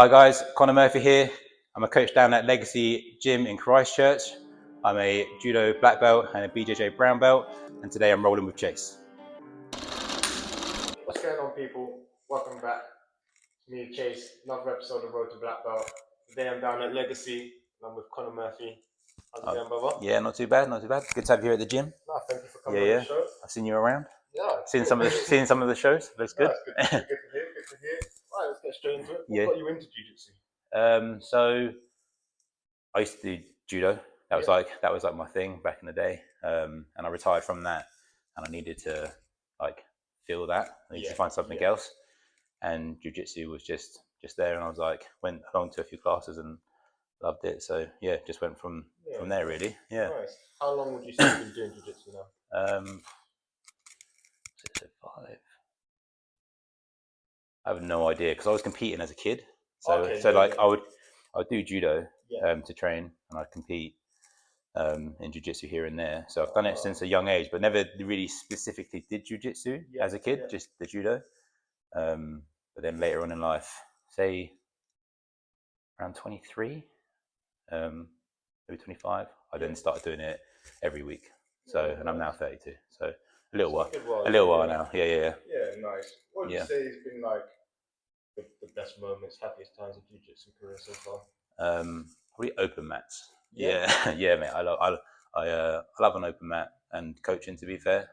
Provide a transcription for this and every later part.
Hi guys, Conor Murphy here. I'm a coach down at Legacy Gym in Christchurch. I'm a Judo black belt and a BJJ brown belt, and today I'm rolling with Chase. What's going on, people? Welcome back. Me and Chase, another episode of Road to Black Belt. Today I'm down at Legacy and I'm with Conor Murphy. How's it going, brother? Yeah, not too bad, not too bad. Good to have you here at the gym. No, thank you for coming on the show. I've seen you around. Yeah, seen some of the shows. Looks good. Good to hear. Right, let's get straight into it. What got you into jiu-jitsu? So I used to do judo. That was like my thing back in the day. And I retired from that, and I needed to feel that. I needed to find something else. And jiu-jitsu was just there, and I was like, went along to a few classes and loved it. So yeah, just went from there really. Yeah. Nice. How long would you say you've been doing jiu-jitsu now? 5. I have no idea because I was competing as a kid. So I would do judo to train, and I'd compete in jiu-jitsu here and there. So I've done it since a young age, but never really specifically did jiu-jitsu as a kid, just the judo. But then later on in life, say around 23, maybe 25, I then started doing it every week. So, and I'm now 32. So a little while now. Yeah. Yeah, nice. What would you say has been like the best moments, happiest times of jiu-jitsu career so far? Probably open mats. Yeah, mate. I love an open mat and coaching. To be fair,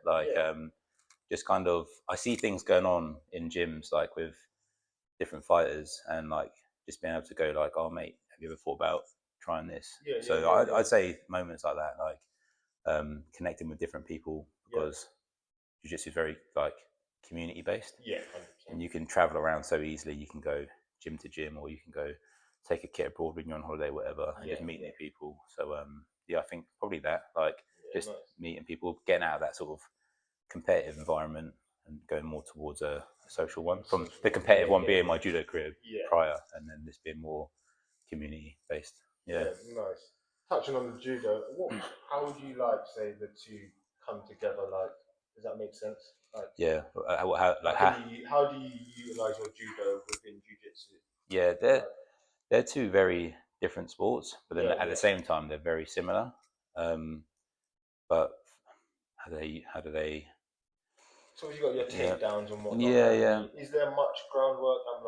just kind of, I see things going on in gyms like with different fighters, and like just being able to go like, oh mate, have you ever thought about trying this? I'd say moments like that, like connecting with different people, because jiu-jitsu is very like community based. Yeah, 100%. And you can travel around so easily. You can go gym to gym, or you can go take a kit abroad when you're on holiday, whatever, and just meet new people. So I think probably that, like just meeting people, getting out of that sort of competitive environment and going more towards a social one, from the competitive one being my judo career prior, and then this being more community based. Yeah, nice. Touching on the judo, how would you like say the two come together? Like, does that make sense? Like, how do you utilize your judo within jiu-jitsu? Yeah, they're two very different sports, but then at the same time they're very similar. But how do they? So you got your takedowns and whatnot. Yeah. Is there much groundwork? I'm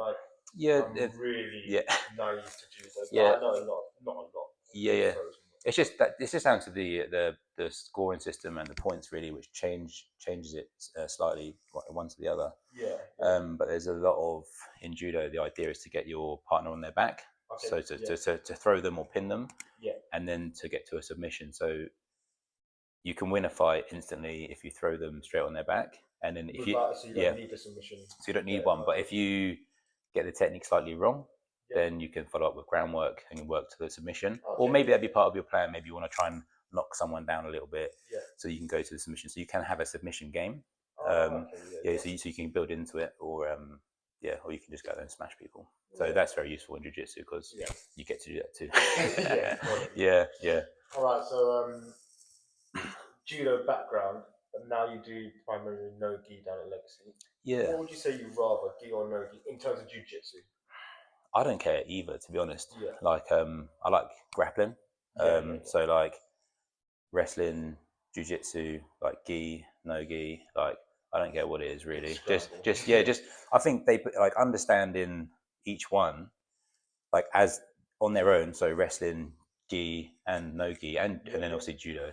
really naive to judo. Yeah, I know not a lot. Yeah. It's just down to the scoring system and the points really, which changes it slightly one to the other. But there's a lot of, in judo, the idea is to get your partner on their back, so to throw them or pin them, and then to get to a submission. So you can win a fight instantly if you throw them straight on their back, and then if you don't need a submission. So you don't need one, but if you get the technique slightly wrong, then you can follow up with groundwork and work to the submission. Or maybe that'd be part of your plan. Maybe you want to try and knock someone down a little bit, so you can go to the submission. So you can have a submission game. So you can build into it, or or you can just go there and smash people. So that's very useful in jiu-jitsu, because you get to do that too. Yeah. All right, so judo background, but now you do primarily no gi down at Legacy. Yeah. What would you say you rather, gi or no gi, in terms of jiu-jitsu? I don't care either, to be honest. Like I like grappling. So like wrestling, jiu-jitsu, like gi, no gi, like I don't care what it is really. Just I think they put, like, understanding each one like as on their own. So wrestling, gi and no gi, and then obviously judo,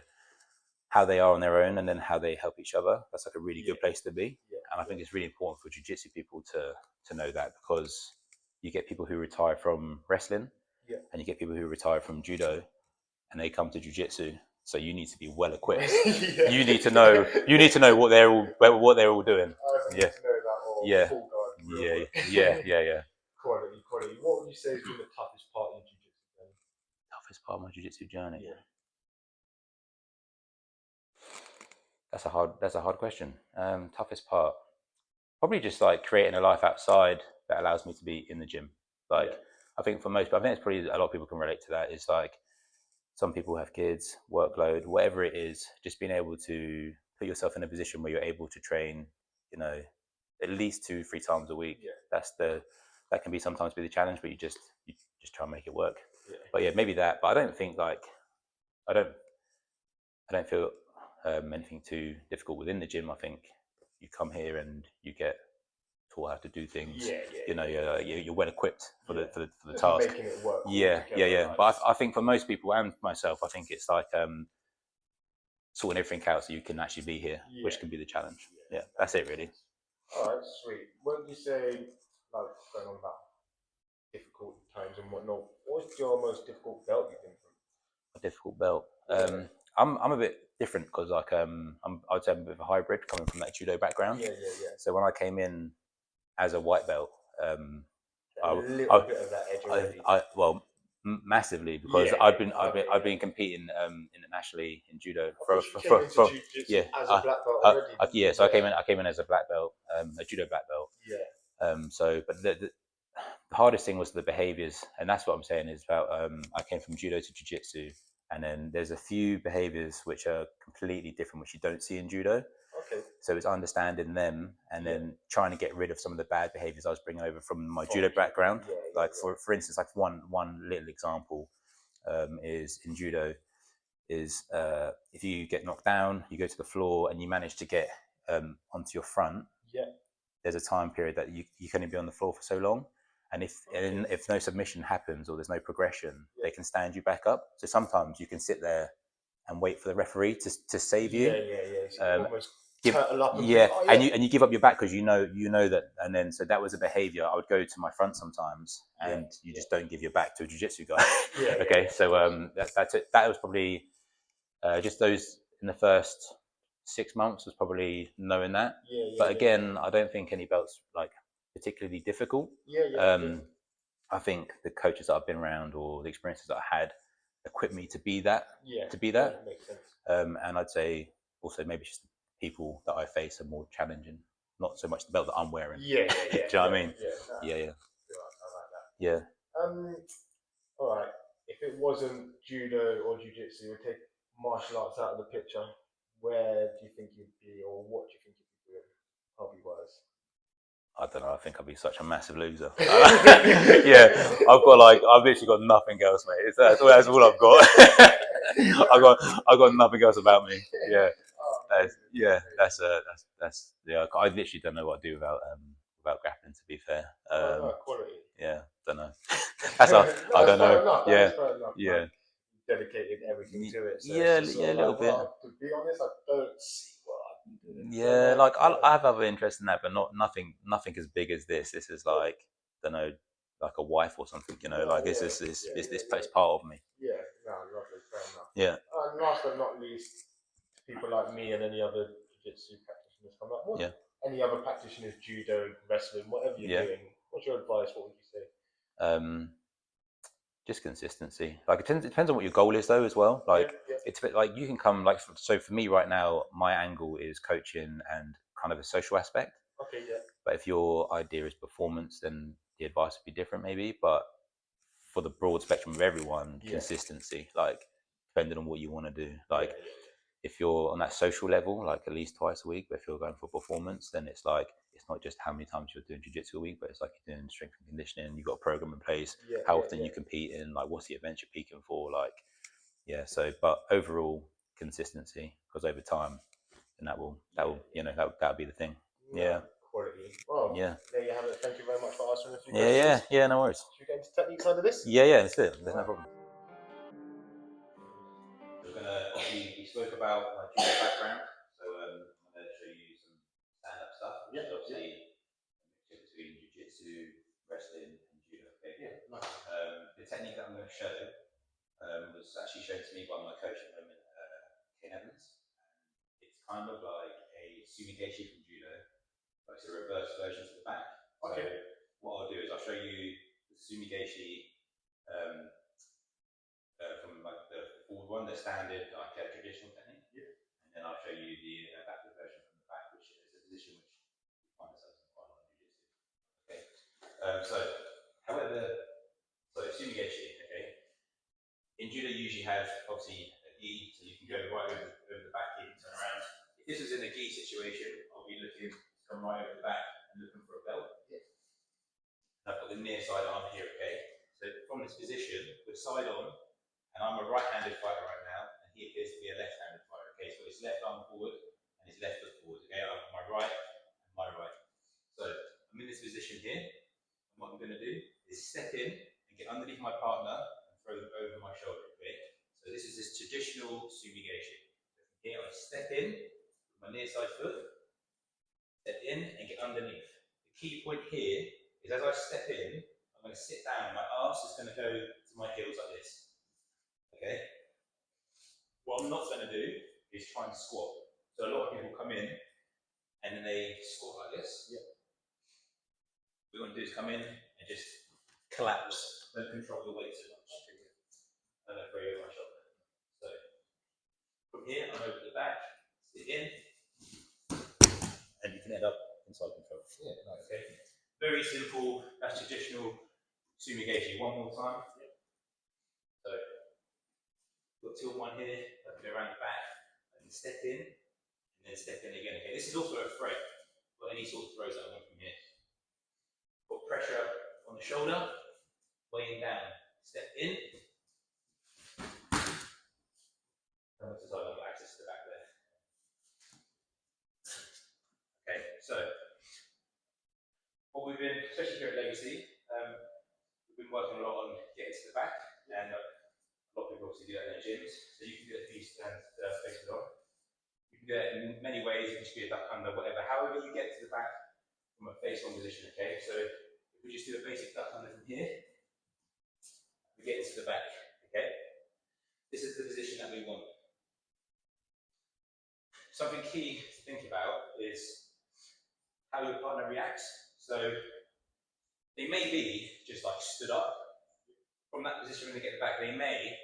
how they are on their own, and then how they help each other. That's like a really good place to be. And I think it's really important for jiu-jitsu people to know that, because you get people who retire from wrestling, and you get people who retire from judo, and they come to jiu-jitsu. So you need to be well equipped. You need to know what they're all doing. Yeah. Quality. What would you say has been the toughest part of your jiu-jitsu journey? Toughest part of my jiu-jitsu journey. That's a hard question. Toughest part, probably just like creating a life outside that allows me to be in the gym. I think it's probably a lot of people can relate to that. It's like some people have kids, workload, whatever it is, just being able to put yourself in a position where you're able to train, at least 2-3 times a week. That's the that can be sometimes be the challenge, but you just try and make it work. But yeah, maybe that. But I don't think like I don't feel anything too difficult within the gym. I think you come here and you get taught how to do things. You're well equipped for the task. Making it work. Yeah. But I think for most people and myself, I think it's like sorting everything out so you can actually be here, which can be the challenge. Yeah, that's it really. All right, sweet. When you say like going on about difficult times and whatnot, what's your most difficult belt you've been through? A difficult belt. I'm a bit different because like I'd say I'm a bit of a hybrid coming from that judo background. Yeah. So when I came in as a white belt, a little bit of that edge already. Massively because I've been competing internationally in judo for as a black belt already. So I came in as a black belt, a judo black belt. But the hardest thing was the behaviors, and that's what I'm saying is about I came from judo to jiu-jitsu, and then there's a few behaviors which are completely different which you don't see in judo. So it's understanding them and then trying to get rid of some of the bad behaviors I was bringing over from my judo background. For instance, like one little example is in judo is if you get knocked down, you go to the floor and you manage to get onto your front. There's a time period that you can only be on the floor for so long. And if no submission happens or there's no progression, they can stand you back up. So sometimes you can sit there and wait for the referee to save you. So you and you give up your back because you know that, and then so that was a behavior. I would go to my front sometimes, and you just don't give your back to a jiu-jitsu guy. So that's it. That was probably just those in the first 6 months was probably knowing that. But again, I don't think any belts like particularly difficult. I think the coaches that I've been around or the experiences that I had equipped me to be that. Makes sense. And I'd say also maybe just the people that I face are more challenging, not so much the belt that I'm wearing. Do you know what I mean? I like that. All right. If it wasn't judo or jiu-jitsu, we'll take martial arts out of the picture. Where do you think you'd be, or what do you think you'd be doing hobby-wise? I don't know. I think I'd be such a massive loser. I've literally got nothing else, mate. That's all I've got. I've got nothing else about me. I literally don't know what I'd do without grappling. To be fair, quality. Don't know. That's all. I don't know. Like, dedicated everything to it. So a little bit. To be honest, I don't see what I can do. I have other interests in that, but nothing as big as this. This is like, don't know, like a wife or something. This is part of me. Lovely, fair enough. And last but not least, people like me and any other jiu-jitsu practitioners come up. Any other practitioners, judo, wrestling, whatever you're doing, what's your advice? What would you say? Just consistency. Like it depends on what your goal is, though, as well. It's a bit like you can come like so. For me, right now, my angle is coaching and kind of a social aspect. But if your idea is performance, then the advice would be different, maybe. But for the broad spectrum of everyone, consistency. Like depending on what you want to do. If you're on that social level, like at least twice a week, but if you're going for performance, then it's like it's not just how many times you're doing jiu-jitsu a week, but it's like you're doing strength and conditioning. You've got a program in place. How often you compete in? Like what's the events you're peaking for? So but overall consistency, because over time, and that'll be the thing. Quality. Well, there you have it. Thank you very much for answering a few questions. No worries. Should we get into techniques under this? That's it. There's no problem. We spoke about my judo background, so I'm going to show you some stand-up stuff. Obviously, a mixture between jiu-jitsu, wrestling, and judo. The technique that I'm going to show was actually shown to me by my coach at the moment, Ken Evans. It's kind of like a sumigeshi from judo, but it's a reverse version to the back. So what I'll do is I'll show you the sumigeshi from like the forward one, the standard traditional technique, and then I'll show you the adaptive version from the back, which is a position which we find ourselves in quite a lot of jiu-jitsu. So sumigeshi. In judo, you usually have obviously a gi, so you can go right over the back here and turn around. If this was in a gi situation, I'll be looking to come right over the back and looking for a belt. I've got got the near side arm here, okay? So from this position, we're side on, and I'm a right-handed fighter right now, and he appears to be a left-handed fighter, okay? So his left arm forward, and his left foot forward, okay? I'm my right, and my right. So I'm in this position here, and what I'm gonna do is step in, and get underneath my partner, and throw them over my shoulder, okay? So this is this traditional sumigashi. So here I step in, with my near side foot, step in, and get underneath. The key point here is as I step in, I'm going to sit down, my arse is going to go to my heels like this. Okay? What I'm not going to do is try and squat. So a lot of people come in and then they squat like this. Yep. What we want to do is come in and just collapse. Don't control the weight too much. And then throw over my shoulder. So from here, I'm over the back, sit in, and you can end up inside control. Yeah, nice. Okay. Very simple, that's traditional sumigashi. One more time. Yep. So, got tilt one here, I can go around the back, I can step in, and then step in again. Okay, this is also a threat for any sort of throws that I want from here. Put pressure on the shoulder, weighing down, step in. And what's the side? I've got access to the back there. Okay, so what we've been, especially here at Legacy, we've been working a lot on getting to the back, and a lot of people obviously do that in their gyms. So you can do that if you stand face on. You can do that in many ways. It can just be a duck under, whatever. However you get to the back from a face on position. Okay, so if we just do a basic duck under from here, we get into the back. Okay, this is the position that we want. Something key to think about is how your partner reacts. So they may be just like stood up from that position when they get back. They may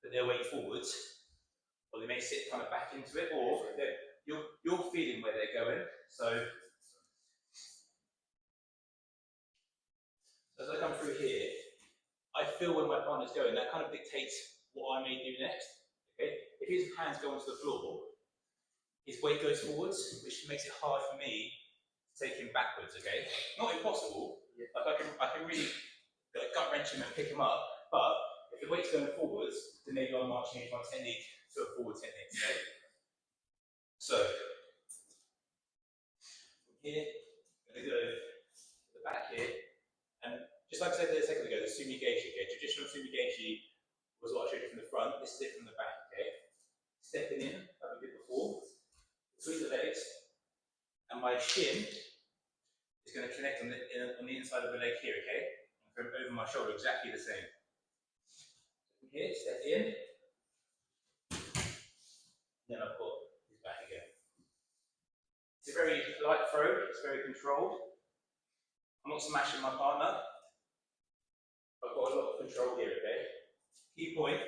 put their weight forwards, or they may sit kind of back into it, or you're feeling where they're going. So as I come through here, I feel where my partner's going. That kind of dictates what I may do next. Okay, if his hands go onto the floor, his weight goes forwards, which makes it hard for me to take him backwards. Okay, not impossible. Like I can really gut wrench him and pick him up, but if the weight's going forwards, then maybe I might change my technique to a forward technique. Okay? So from here, I'm going to go to the back here, and just like I said a second ago, the sumigashi. Okay, traditional sumigashi was what I showed you from the front. This is it from the back. Okay, stepping in like we did before, between the legs, and my shin is going to connect on the inside of the leg here, okay? And over my shoulder, exactly the same. From here, step in. Then I've got his back again. It's a very light throw, it's very controlled. I'm not smashing my partner. I've got a lot of control here, okay? Key point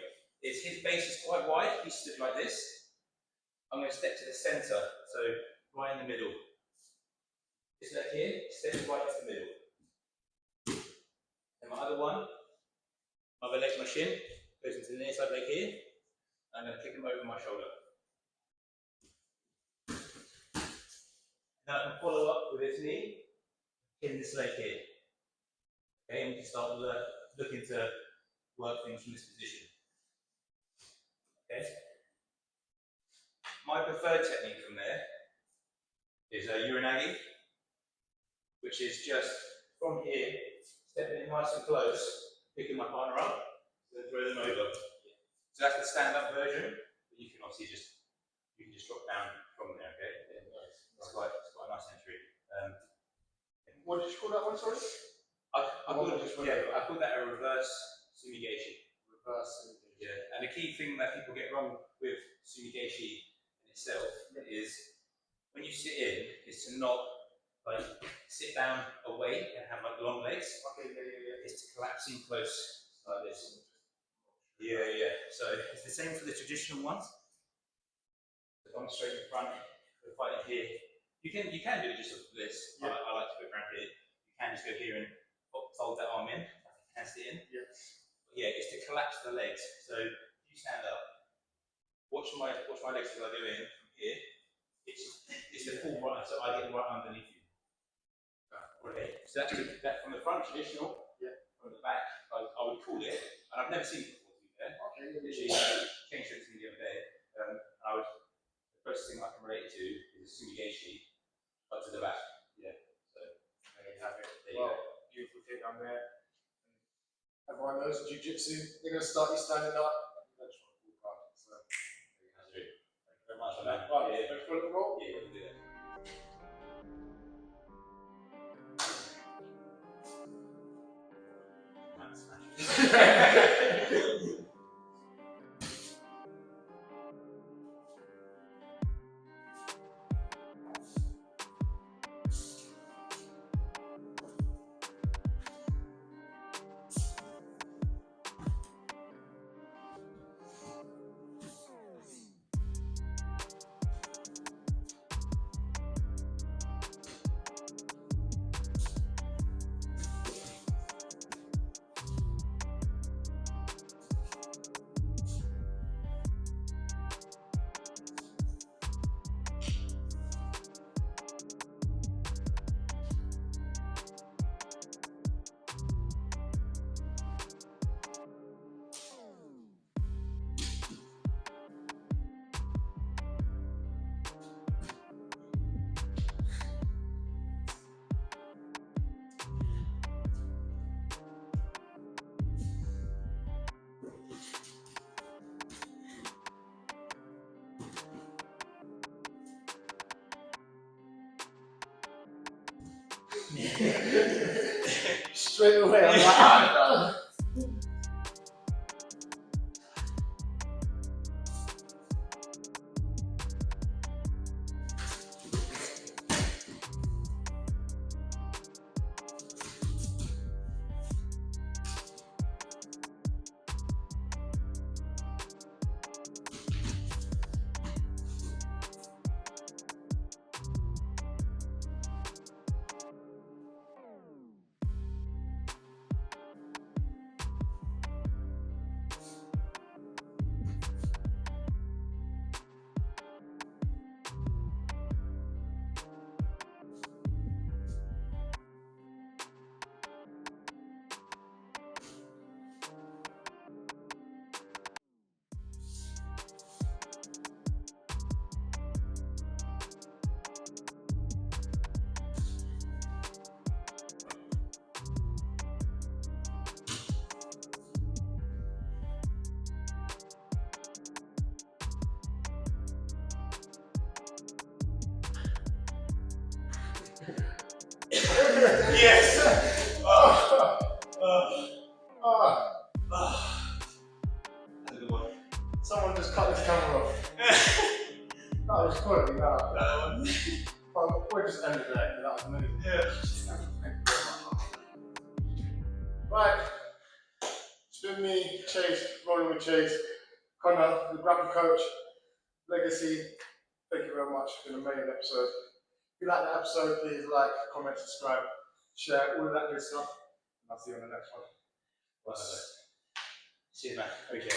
is his base is quite wide, he's stood like this. I'm going to step to the centre, so right in the middle. This leg here, steps right into the middle. And my other one, my other leg's my shin, goes into the near side leg here. I'm going to kick him over my shoulder. Now I can follow up with his knee, in this leg here. Okay, and we can start looking to work things from this position. Okay. My preferred technique from there is a uranagi, which is just from here, stepping in nice and close, picking my partner up, then throw them over. So that's the stand-up version, but you can obviously just drop down from there. Okay, yeah, nice. It's quite a nice entry. What did you call that one? Sorry. I call that a reverse sumigashi. Reverse sumigashi. Yeah, and the key thing that people get wrong with sumigashi in itself is when you sit in, is to not like sit down away and have like long legs. Okay, yeah. It's to collapse in close like this. Yeah. So it's the same for the traditional ones. So I'm straight in front, we're fighting here. You can do it just like this. Yeah. I like to go around here. You can just go here and fold that arm in, hand it in. Yeah. But yeah, it's to collapse the legs. So if you stand up, watch my legs as I go in from here. It's the full right, so I get right underneath you. Okay, So that from the front, traditional, from the back, I would call it, and I've never seen it before, to be fair. Okay. Literally, changed it to me the other day. The first thing I can relate it to is a sumigashi, but to the back. Yeah. So there you have it. Beautiful thing down there. Everyone knows Jiu Jitsu. They're going to start you standing up. Thank you very much for that. Right, ready for the roll? Yeah, we'll do that. Straight away, I'm like, Yes! That's a good one. someone just cut this camera off. That was quality, that. We're just ending there, that was amazing. Yeah. Right, it's been me, Chase, rolling with Chase, Conor, the Grapple Coach, Legacy. Thank you very much. It's been an amazing episode. If you like the episode, please like, comment, subscribe, share, all of that good stuff. And I'll see you on the next one. Cheers, man. Okay.